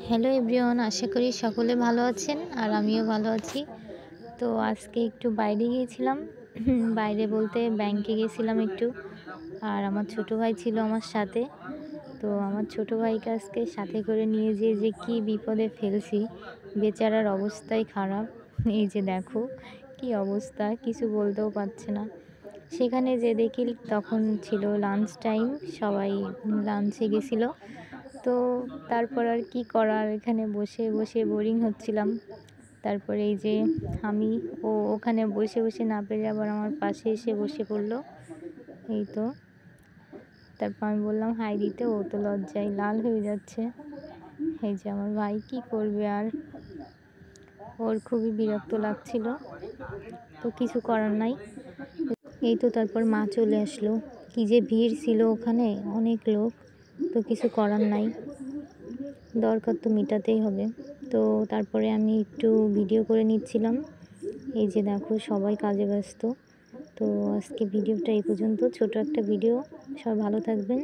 Hello everyone, আশা করি সকলে ভালো আছেন আর আমিও ভালো আছি। তো আজকে একটু বাইরে গিয়েছিলাম। বাইরে বলতে ব্যাংকে গেছিলাম একটু। আর আমার ছোট ভাই ছিল আমার সাথে। তো আমার ছোট ভাইকে আজকে সাথে করে নিয়ে যেয়ে যে কী বিপদে ফেলছি, বেচারার অবস্থাই খারাপ। এই যে দেখো কী অবস্থা, কিছু বলতেও পারছে না। সেখানে যে দেখি তখন ছিল লাঞ্চ টাইম, সবাই লাঞ্চে গেছিলো। তো তারপর আর কি করার, এখানে বসে বসে বোরিং হচ্ছিলাম। তারপরে এই যে আমি ওখানে বসে বসে না পেরে আবার আমার পাশে এসে বসে পড়লো। এই তো তারপর আমি বললাম হাই দিতে, ও তো লজ্জায় লাল হয়ে যাচ্ছে। এই যে আমার ভাই কি করবে আর, ওর খুবই বিরক্ত লাগছিল। তো কিছু করার নাই। এই তো তারপর মা চলে আসলো। কি যে ভিড় ছিল ওখানে, অনেক লোক। তো কিছু করার নাই, দরকার তো মেটাতেই হবে। তো তারপরে আমি একটু ভিডিও করে নিচ্ছিলাম। এই যে দেখো সবাই কাজে ব্যস্ত। তো আজকে ভিডিওটা এই পর্যন্ত, ছোট একটা ভিডিও। সবাই ভালো থাকবেন।